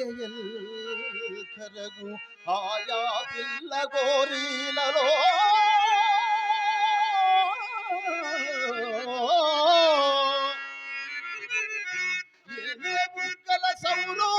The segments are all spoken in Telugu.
మల్లెయల్ కరగు ఆయా పిల్ల గోరీలలో ఏలే బుగ్గల సౌరు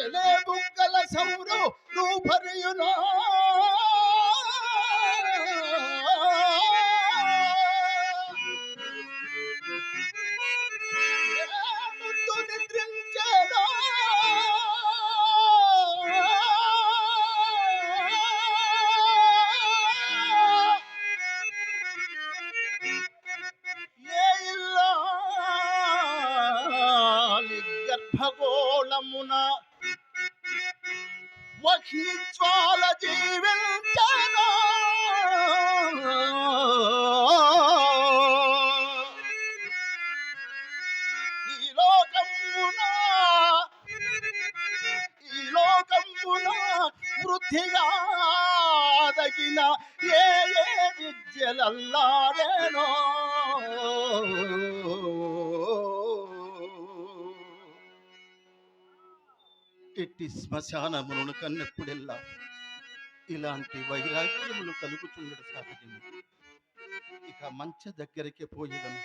ఏలే బుగ్గల సౌరు రూపరియునా గర్భగోళమున వహ్నిజ్వాల జీవించను ఈ లోకమున వృద్ధిగా దగిన ఏ విద్యలల్లారేనో ఎట్టి శ్మశానమును కన్నెప్పుడెల్లా ఇలాంటి వైరాగ్యములు కలుగుతుండడు సహజము. ఇక మంచ దగ్గరికి పోయేదను.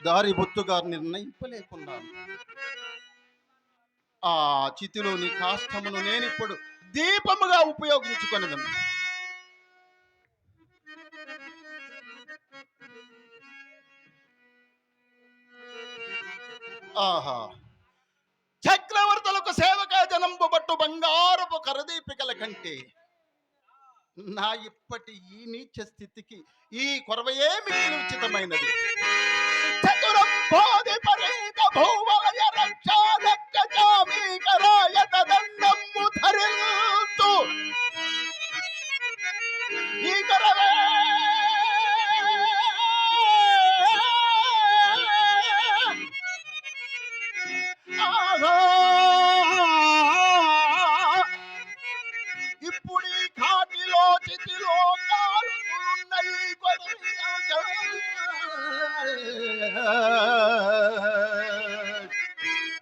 దారి బొత్తుగా నిర్ణయింపలేకున్నాను. ఆ చితిలోని కాష్టమును నేనిప్పుడు దీపముగా ఉపయోగించుకొనదను. ఆహా, చక్రవర్తులకు సేవక జనంబు బట్టు బంగారపు కరదీపికల కంటే నా ఇప్పటి ఈ నీచ స్థితికి ఈ కొరవయే మిగిలి ఉచితమైనది. చతురంబోధి పరీత భూవలయ రక్షాదక్ష చామీకరాయ తదన్నమ్ము ధరింతు ఈ కొరవే ఇప్పుడు ఈ ఘాటిలో చితిలో కాలుతున్నాయి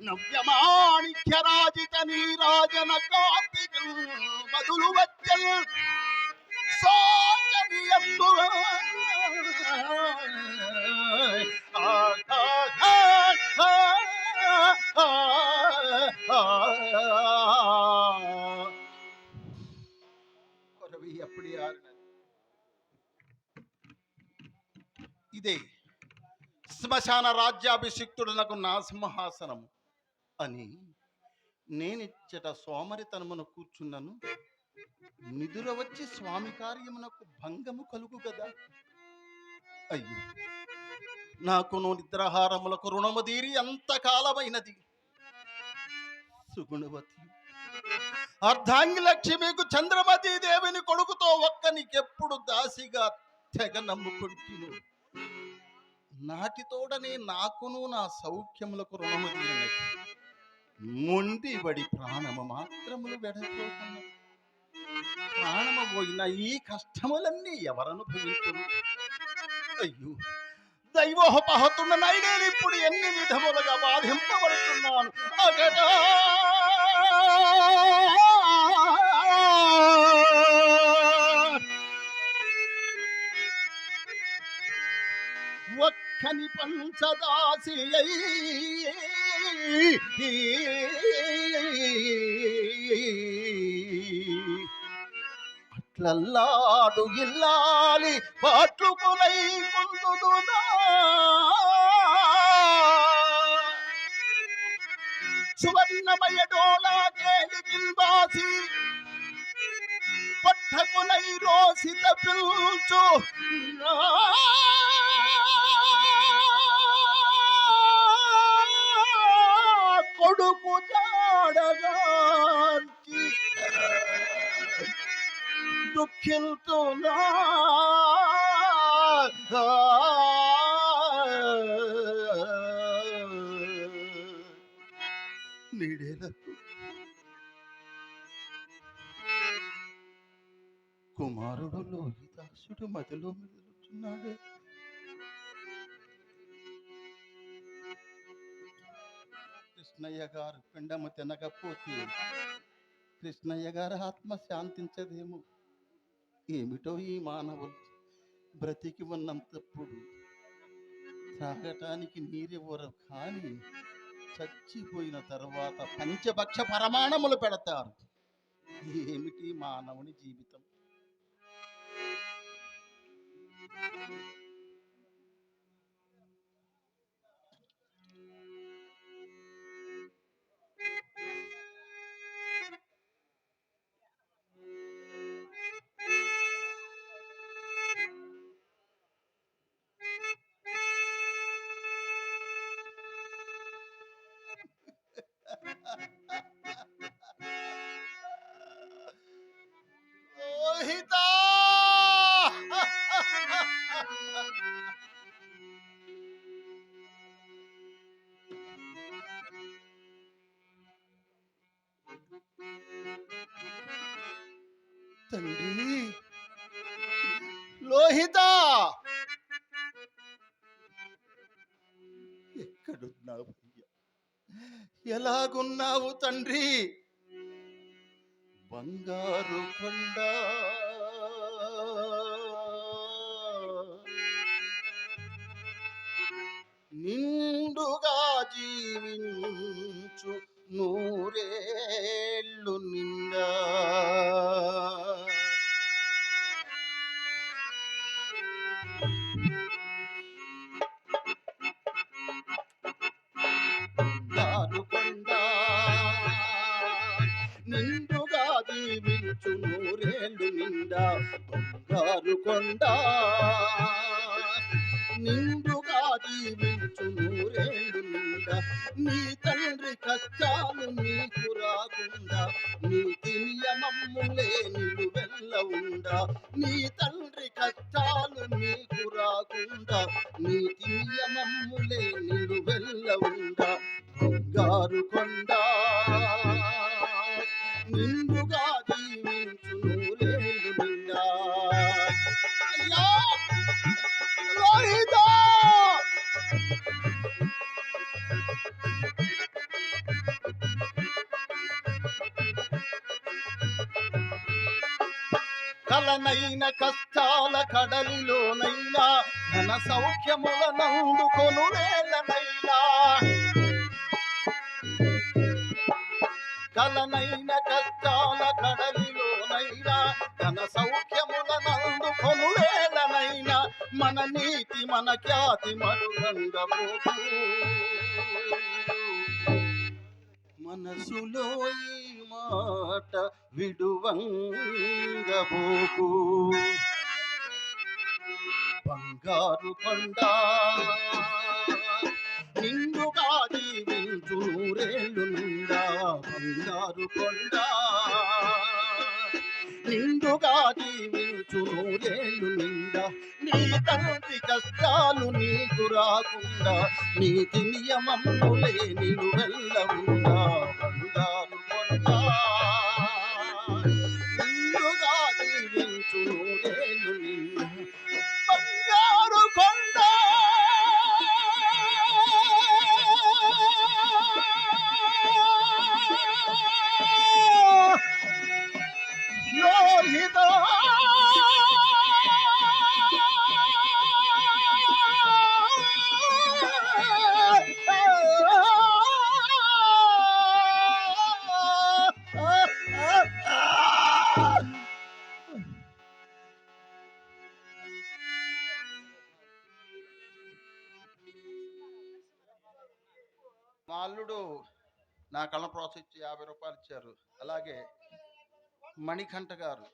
నవ్యమాణిక్యరాజిత నీరాజన కార్తిక బదులు వచ్చల్ సోచనీయంబు కొరవి అప్పుడే ఆరినది. ఇదే శ్మశాన రాజ్యాభిషిక్తుడనకు నా సింహాసనము అని నేనిచ్చట సోమరితనమును కూర్చున్నను. నిదుర వచ్చి స్వామి కార్యమునకు భంగము కలుగు కదా. అయ్యో, నాకును నిద్రాహారములకు రుణము తీరి అంతకాలమైనది. సుగుణవతి అర్ధాంగి లక్ష్మికు చంద్రమతి దేవిని కొడుకుతో ఒక్కనికెప్పుడు దాసిగా తెగ నమ్ముకుంటును. నాటితోడనే నాకును నా సౌఖ్యములకు రుణము తీరినది. మొండి బడి ప్రాణము మాత్రములు వెడపోకున్నది. ప్రాణము పోయిన ఈ కష్టములన్నీ ఎవరనుభవించును? అయ్యో, దైవోపహతున్ననై నేను ఇప్పుడు ఎన్ని విధములుగా బాధింపబడుతున్నాను. అగడా ఒక్కని పంచదాసి అట్లల్లాడు ఇల్లాలి పాట్లుకునై కుందుదునా సువర్ణమయ డోలా కేలికిల్వాసి పట్టకునై రోసిత పిల్చు కొడుకు జాడగాంచి దుఃఖిల్తున్నా నీడేలకు కుమారుడు లోహితాసుడు మదిలో మెదులుతున్నాడే. కృష్ణయ్య గారు పిండము తినకపోతే కృష్ణయ్య గారి ఆత్మ శాంతించదేమో. ఏమిటో ఈ మానవులు బ్రతికి ఉన్నంతప్పుడు త్రాగటానికి నీరెవరు కానీ చచ్చిపోయిన తర్వాత పంచభక్ష పరమాణములు పెడతారు. ఏమిటి మానవుని జీవితం? లోహిత తండ్రి, లోహిత ఎక్కడున్నావు? ఎలాగున్నావు తండ్రి? బంగారు కొండ నిండుగా జీవించు నూరేళ్ళు నిండా బంగారు కొండ నిండుగా జీవించు నూరేళ్ళు నిండా. బంగారు కొండ నిండుగా జీవించు నూరేళ్ళు నిండా. నీ తండ్రి కష్టాలు నీకు రాకుండా నీతి నియమములే నిలువెల్ల ఉండా. నీ తండ్రి కష్టాలు నీకు రాకుండా నీతి నియమములే నిలువెల్ల ఉండా. బంగారు కొండ నిండుగా జీవించు నూరేళ్ళు నిండా. అయ్యా లోహిత! కలనైన కష్టాల కడలిలోనైనా ధన సౌఖ్యముల నందుకొను వేళనైనా. కలనైన కష్టాల కడలిలోనైనా ధన సౌఖ్యముల నందుకొను వేళనైనా. మన నీతి మన ఖ్యాతి మరుగంగబోకు. మనసులో ఈ మాట విడువంగబోకు. బంగారు కొండ నిండుగా జీవించు నూరేళ్ళు నిండా. బంగారు కొండ నిండుగా జీవించు నూరేళ్ళు నిండా. నీ తండ్రి కష్టాలు నీకు రాకుండా నీతి నియమములే నిలువెల్ల ఉండా. బంగారు కొండ నిండుగా జీవించు నూరేళ్ళు నిండా. బంగారు కొండ లోహిత! మా అల్లుడు నా కళ్ళ ప్రోత్సహించి 50 రూపాయలు ఇచ్చారు. అలాగే మణికంఠ గారు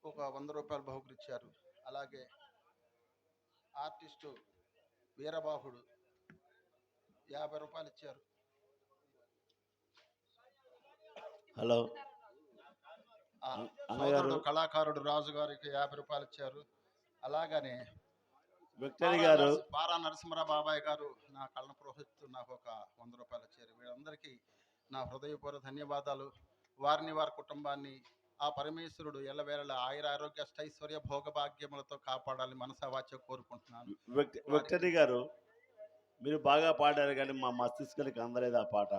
ఒక 100 రూపాయలు బహుకరించారు. అలాగే ఆర్టిస్టు వీరబాహుడు 50 రూపాయలు ఇచ్చారు. హలో సోదరుడు కళాకారుడు రాజు గారికి 50 రూపాయలు ఇచ్చారు. అలాగనే విక్టరీ గారు పారా నరసింహరావు బాబాయ్ గారు నా కళ్ళను ప్రోత్సహిస్తూ నాకు ఒక 100 రూపాయలు ఇచ్చారు. వీళ్ళందరికీ నా హృదయపూర్వక ధన్యవాదాలు. వారిని వారి కుటుంబాన్ని ఆ పరమేశ్వరుడు ఎల్లవేళలా ఆయుర ఆరోగ్య ఐశ్వర్య భోగభాగ్యములతో కాపాడాలని మనసావాచ్య కోరుకుంటున్నాను. విక్టరీ గారు మీరు బాగా పాడారు కానీ మా మస్తిష్కానికి అందలేదు ఆ పాట.